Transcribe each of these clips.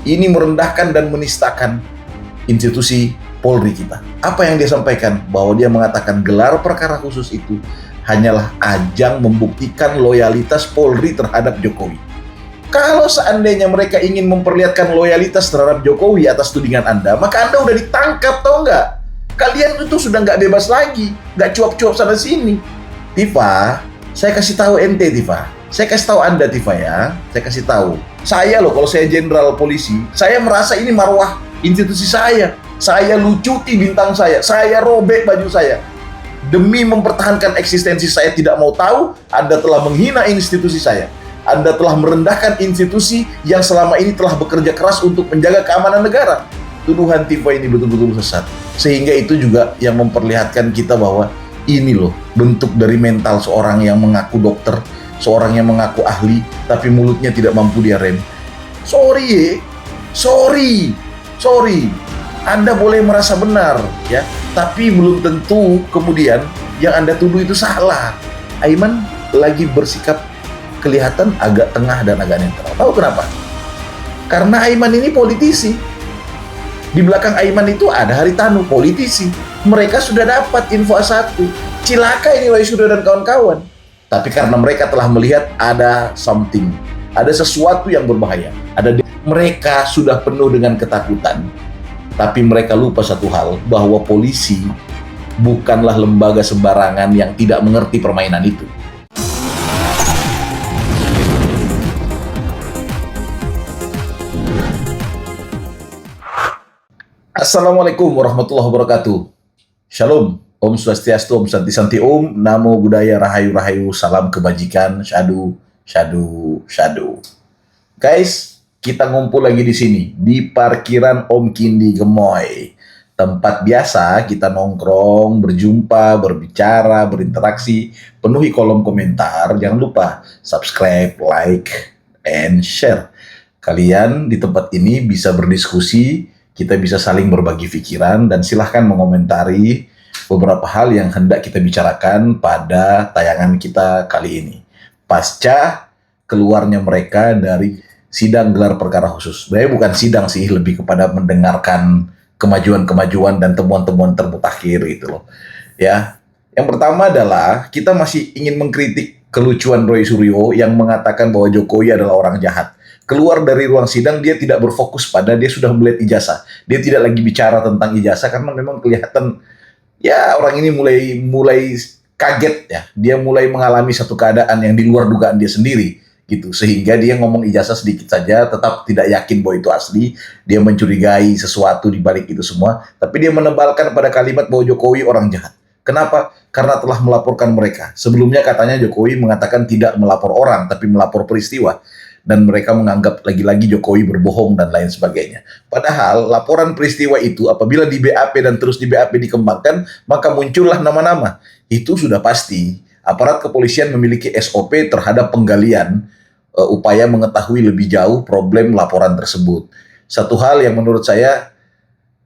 Ini merendahkan dan menistakan institusi Polri kita. Apa yang dia sampaikan? Bahwa dia mengatakan gelar perkara khusus itu hanyalah ajang membuktikan loyalitas Polri terhadap Jokowi. Kalau seandainya mereka ingin memperlihatkan loyalitas terhadap Jokowi atas tudingan Anda, maka Anda udah ditangkap, tau nggak? Kalian itu sudah nggak bebas lagi, nggak cuap-cuap sana sini. Tifa, saya kasih tahu ente, Tifa. Saya kasih tahu Anda, Tifa ya. Saya kasih tahu. Saya loh, kalau saya jenderal polisi, saya merasa ini marwah institusi saya. Saya lucuti bintang saya robek baju saya. Demi mempertahankan eksistensi saya tidak mau tahu, Anda telah menghina institusi saya. Anda telah merendahkan institusi yang selama ini telah bekerja keras untuk menjaga keamanan negara. Tuduhan Tifa ini betul-betul sesat. Sehingga itu juga yang memperlihatkan kita bahwa ini loh bentuk dari mental seorang yang mengaku dokter, seorang yang mengaku ahli, tapi mulutnya tidak mampu dia rem. Sorry. Anda boleh merasa benar, ya, tapi belum tentu kemudian yang Anda tuduh itu salah. Aiman lagi bersikap kelihatan agak tengah dan agak netral. Tahu kenapa? Karena Aiman ini politisi. Di belakang Aiman itu ada Haritanu, politisi. Mereka sudah dapat info A1. Cilaka ini Roy Suryo dan kawan-kawan. Tapi karena mereka telah melihat ada something, ada sesuatu yang berbahaya. Mereka sudah penuh dengan ketakutan. Tapi mereka lupa satu hal, bahwa polisi bukanlah lembaga sembarangan yang tidak mengerti permainan itu. Assalamualaikum warahmatullahi wabarakatuh. Shalom, Om Swastiastu, Om Santi Santi Om, Namo Buddhaya, Rahayu Rahayu, Salam Kebajikan, Syadu. Guys, kita ngumpul lagi di sini, di parkiran Om Kindi Gemoy. Tempat biasa kita nongkrong, berjumpa, berbicara, berinteraksi, penuhi kolom komentar. Jangan lupa subscribe, like, and share. Kalian di tempat ini bisa berdiskusi, kita bisa saling berbagi pikiran, dan silahkan mengomentari beberapa hal yang hendak kita bicarakan pada tayangan kita kali ini. Pasca keluarnya mereka dari sidang gelar perkara khusus. Sebenarnya bukan sidang sih, lebih kepada mendengarkan kemajuan-kemajuan dan temuan-temuan termutakhir gitu loh. Ya, yang pertama adalah kita masih ingin mengkritik kelucuan Roy Suryo yang mengatakan bahwa Jokowi adalah orang jahat. Keluar dari ruang sidang, dia tidak berfokus pada dia sudah melihat ijazah. Dia tidak lagi bicara tentang ijazah karena memang kelihatan ya orang ini mulai kaget ya. Dia mulai mengalami satu keadaan yang di luar dugaan dia sendiri gitu. Sehingga dia ngomong ijazah sedikit saja, tetap tidak yakin bahwa itu asli. Dia mencurigai sesuatu di balik itu semua, tapi dia menebalkan pada kalimat bahwa Jokowi orang jahat. Kenapa? Karena telah melaporkan mereka. Sebelumnya katanya Jokowi mengatakan tidak melapor orang, tapi melapor peristiwa. Dan mereka menganggap lagi-lagi Jokowi berbohong dan lain sebagainya. Padahal laporan peristiwa itu apabila di BAP dan terus di BAP dikembangkan, maka muncullah nama-nama. Itu sudah pasti. Aparat kepolisian memiliki SOP terhadap penggalian, upaya mengetahui lebih jauh problem laporan tersebut. Satu hal yang menurut saya,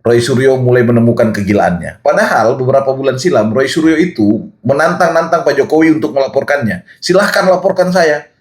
Roy Suryo mulai menemukan kegilaannya. Padahal beberapa bulan silam, Roy Suryo itu menantang-nantang Pak Jokowi untuk melaporkannya. Silahkan laporkan saya.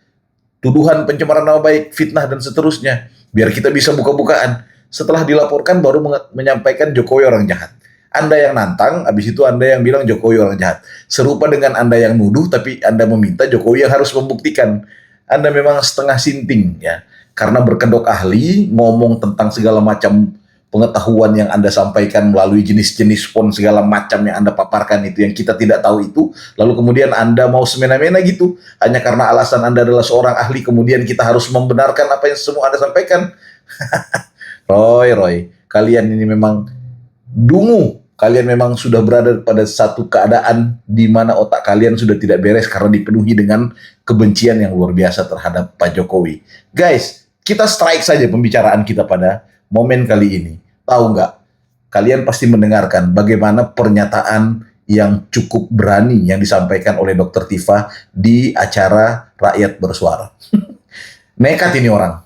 Tuduhan pencemaran nama baik, fitnah, dan seterusnya. Biar kita bisa buka-bukaan. Setelah dilaporkan, baru menyampaikan Jokowi orang jahat. Anda yang nantang, habis itu Anda yang bilang Jokowi orang jahat. Serupa dengan Anda yang nuduh, tapi Anda meminta Jokowi yang harus membuktikan. Anda memang setengah sinting, ya. Karena berkedok ahli, ngomong tentang segala macam pengetahuan yang Anda sampaikan melalui jenis-jenis font segala macam yang Anda paparkan itu, yang kita tidak tahu itu, lalu kemudian Anda mau semena-mena gitu, hanya karena alasan Anda adalah seorang ahli, kemudian kita harus membenarkan apa yang semua Anda sampaikan. Roy, kalian ini memang dungu. Kalian memang sudah berada pada satu keadaan di mana otak kalian sudah tidak beres karena dipenuhi dengan kebencian yang luar biasa terhadap Pak Jokowi. Guys, kita strike saja pembicaraan kita pada momen kali ini. Tahu nggak? Kalian pasti mendengarkan bagaimana pernyataan yang cukup berani yang disampaikan oleh Dr. Tifa di acara Rakyat Bersuara. Nekat ini orang.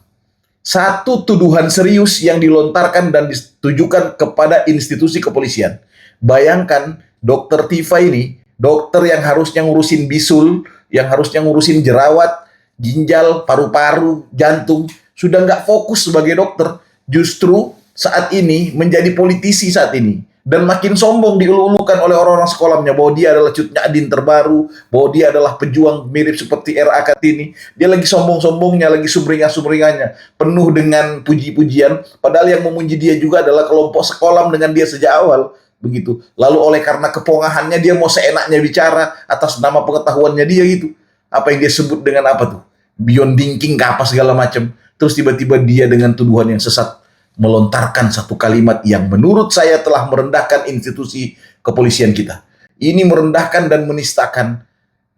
Satu tuduhan serius yang dilontarkan dan ditujukan kepada institusi kepolisian. Bayangkan Dr. Tifa ini, dokter yang harusnya ngurusin bisul, yang harusnya ngurusin jerawat, ginjal, paru-paru, jantung, sudah nggak fokus sebagai dokter. justru saat ini menjadi politisi saat ini. Dan makin sombong diulu-ulukan oleh orang-orang sekolahnya bahwa dia adalah Cut Nyak terbaru, bahwa dia adalah pejuang mirip seperti R.A. Kartini. Dia lagi sombong-sombongnya, lagi sumringah-sumringahnya, penuh dengan puji-pujian, padahal yang memuji dia juga adalah kelompok sekolah dengan dia sejak awal. Begitu. Lalu oleh karena kepongahannya dia mau seenaknya bicara atas nama pengetahuannya dia gitu. Apa yang dia sebut dengan apa tuh? Beyond thinking, apa segala macam. Terus tiba-tiba dia dengan tuduhan yang sesat melontarkan satu kalimat yang menurut saya telah merendahkan institusi kepolisian kita. Ini merendahkan dan menistakan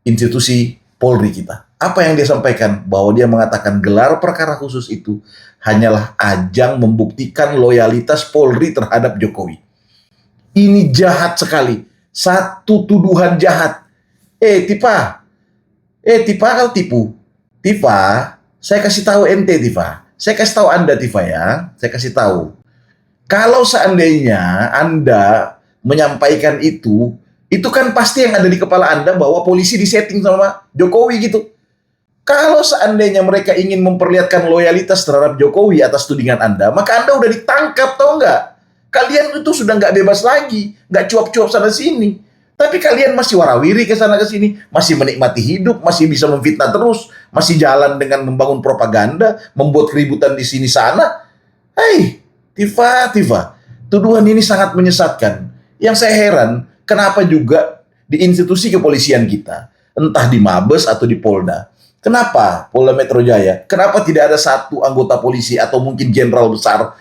institusi Polri kita. Apa yang dia sampaikan? Bahwa dia mengatakan gelar perkara khusus itu hanyalah ajang membuktikan loyalitas Polri terhadap Jokowi. Ini jahat sekali. Satu tuduhan jahat. Tifa kau tipu. Tifa, saya kasih tahu ente Tifa. Saya kasih tahu Anda, Tifa ya. Saya kasih tahu. Kalau seandainya Anda menyampaikan itu kan pasti yang ada di kepala Anda bahwa polisi disetting sama Jokowi gitu. Kalau seandainya mereka ingin memperlihatkan loyalitas terhadap Jokowi atas tudingan Anda, maka Anda udah ditangkap, tahu nggak? Kalian itu sudah nggak bebas lagi, nggak cuap-cuap sana sini. Tapi kalian masih warawiri ke sana ke sini, masih menikmati hidup, masih bisa memfitnah terus, masih jalan dengan membangun propaganda, membuat keributan di sini sana. Tifa, tuduhan ini sangat menyesatkan. Yang saya heran, kenapa juga di institusi kepolisian kita, entah di Mabes atau di Polda, kenapa Polda Metro Jaya, kenapa tidak ada satu anggota polisi atau mungkin jenderal besar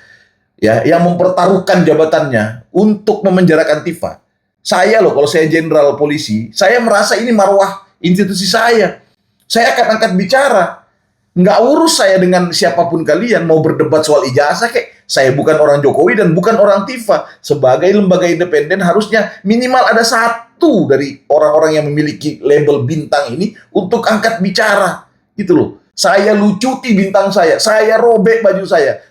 ya yang mempertaruhkan jabatannya untuk memenjarakan Tifa? Saya loh, kalau saya jenderal polisi, saya merasa ini marwah institusi saya. Saya akan angkat bicara. Nggak urus saya dengan siapapun kalian, mau berdebat soal ijazah kayak. Saya bukan orang Jokowi dan bukan orang Tifa. Sebagai lembaga independen harusnya minimal ada satu dari orang-orang yang memiliki label bintang ini untuk angkat bicara. Gitu loh. Saya lucuti bintang saya robek baju saya.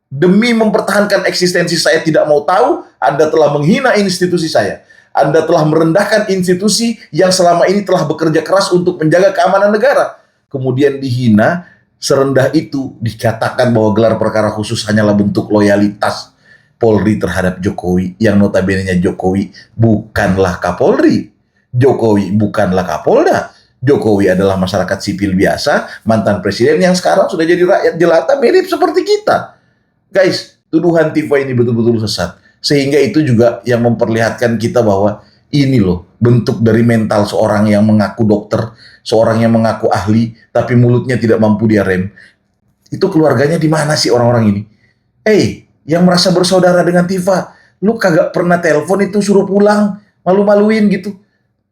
Demi mempertahankan eksistensi saya tidak mau tahu, Anda telah menghina institusi saya. Anda telah merendahkan institusi yang selama ini telah bekerja keras untuk menjaga keamanan negara. Kemudian dihina, serendah itu dikatakan bahwa gelar perkara khusus hanyalah bentuk loyalitas Polri terhadap Jokowi. Yang notabene-nya Jokowi bukanlah Kapolri. Jokowi bukanlah Kapolda. Jokowi adalah masyarakat sipil biasa, mantan presiden yang sekarang sudah jadi rakyat jelata mirip seperti kita. Guys, tuduhan Tifa ini betul-betul sesat. Sehingga itu juga yang memperlihatkan kita bahwa ini loh bentuk dari mental seorang yang mengaku dokter, seorang yang mengaku ahli, tapi mulutnya tidak mampu dia rem. Itu keluarganya di mana sih orang-orang ini? Yang merasa bersaudara dengan Tifa, lu kagak pernah telepon itu suruh pulang, malu-maluin gitu.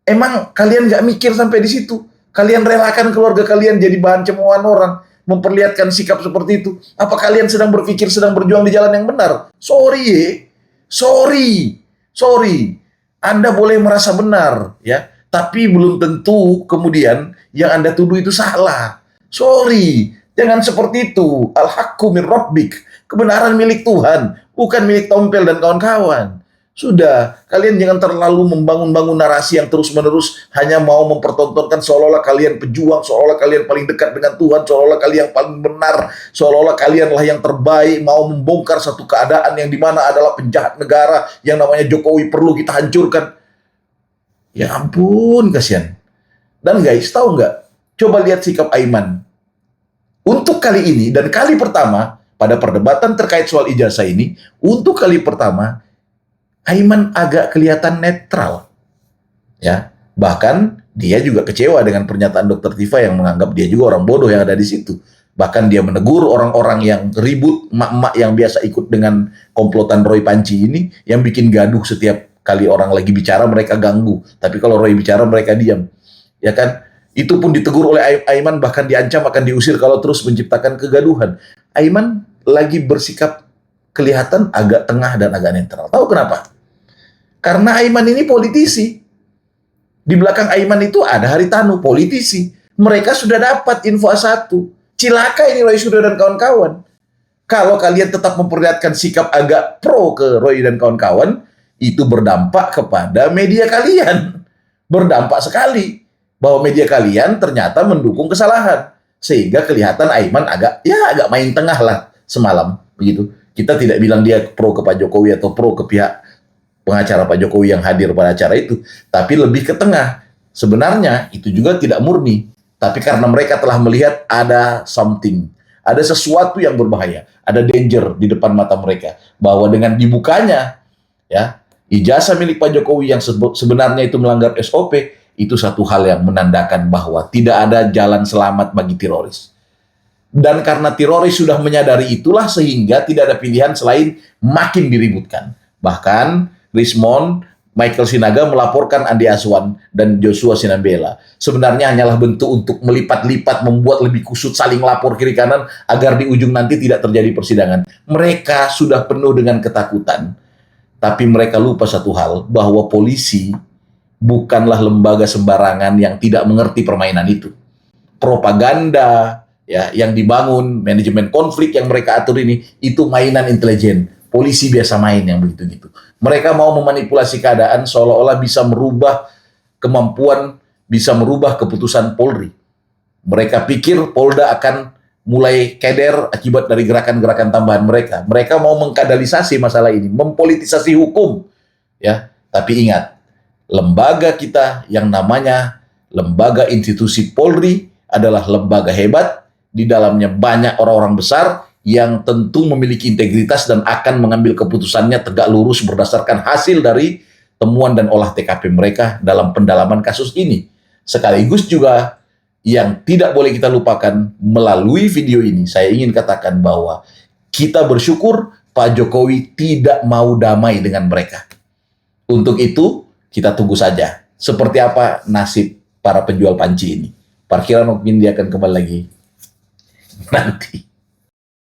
Emang kalian gak mikir sampai di situ? Kalian relakan keluarga kalian jadi bahan cemoohan orang, memperlihatkan sikap seperti itu. Apa kalian sedang berpikir, sedang berjuang di jalan yang benar? Sorry. Anda boleh merasa benar, ya, tapi belum tentu kemudian yang Anda tuduh itu salah. Sorry, jangan seperti itu. Al-haqqu min rabbik. Kebenaran milik Tuhan, bukan milik Tompel dan kawan-kawan. Sudah, kalian jangan terlalu membangun-bangun narasi yang terus-menerus hanya mau mempertontonkan seolah-olah kalian pejuang, seolah-olah kalian paling dekat dengan Tuhan, seolah-olah kalian paling benar, seolah-olah kalianlah yang terbaik, mau membongkar satu keadaan yang dimana adalah penjahat negara yang namanya Jokowi perlu kita hancurkan. Ya ampun, kasihan. Dan guys, tahu nggak? Coba lihat sikap Aiman. Untuk kali ini dan kali pertama, pada perdebatan terkait soal ijazah ini, untuk kali pertama, Aiman agak kelihatan netral, ya. Bahkan dia juga kecewa dengan pernyataan Dr. Tifa yang menganggap dia juga orang bodoh yang ada di situ. Bahkan dia menegur orang-orang yang ribut, emak-emak yang biasa ikut dengan komplotan Roy Panci ini, yang bikin gaduh setiap kali orang lagi bicara mereka ganggu. Tapi kalau Roy bicara mereka diam, ya kan? Itu pun ditegur oleh Aiman, bahkan diancam akan diusir kalau terus menciptakan kegaduhan. Aiman lagi bersikap kelihatan agak tengah dan agak netral. Tahu kenapa? Karena Aiman ini politisi. Di belakang Aiman itu ada Haritanu, politisi. Mereka sudah dapat info A1. Cilaka ini Roy Suryo dan kawan-kawan. Kalau kalian tetap memperlihatkan sikap agak pro ke Roy dan kawan-kawan, itu berdampak kepada media kalian. Berdampak sekali. Bahwa media kalian ternyata mendukung kesalahan. Sehingga kelihatan Aiman agak main tengah lah semalam. Begitu. Kita tidak bilang dia pro ke Pak Jokowi atau pro ke pihak pengacara Pak Jokowi yang hadir pada acara itu, tapi lebih ke tengah. Sebenarnya itu juga tidak murni, tapi karena mereka telah melihat ada something, ada sesuatu yang berbahaya, ada danger di depan mata mereka, bahwa dengan dibukanya ya ijazah milik Pak Jokowi yang sebenarnya itu melanggar SOP, itu satu hal yang menandakan bahwa tidak ada jalan selamat bagi teroris. Dan karena teroris sudah menyadari itulah sehingga tidak ada pilihan selain makin diributkan. Bahkan Rismond, Michael Sinaga melaporkan Andi Azwan dan Joshua Sinambela. Sebenarnya hanyalah bentuk untuk melipat-lipat, membuat lebih kusut, saling lapor kiri kanan agar di ujung nanti tidak terjadi persidangan. Mereka sudah penuh dengan ketakutan. Tapi mereka lupa satu hal, bahwa polisi bukanlah lembaga sembarangan yang tidak mengerti permainan itu. Propaganda ya yang dibangun, manajemen konflik yang mereka atur ini, itu mainan intelijen. Polisi biasa main yang begitu-gitu. Mereka mau memanipulasi keadaan seolah-olah bisa merubah kemampuan, bisa merubah keputusan Polri. Mereka pikir Polda akan mulai keder akibat dari gerakan-gerakan tambahan mereka. Mereka mau mengkadalisasi masalah ini, mempolitisasi hukum. Ya, tapi ingat, lembaga kita yang namanya lembaga institusi Polri adalah lembaga hebat. Di dalamnya banyak orang-orang besar yang tentu memiliki integritas dan akan mengambil keputusannya tegak lurus berdasarkan hasil dari temuan dan olah TKP mereka dalam pendalaman kasus ini. Sekaligus juga yang tidak boleh kita lupakan, melalui video ini saya ingin katakan bahwa kita bersyukur Pak Jokowi tidak mau damai dengan mereka. Untuk itu kita tunggu saja seperti apa nasib para penjual panci ini. Parkiran mungkin dia akan kembali lagi nanti.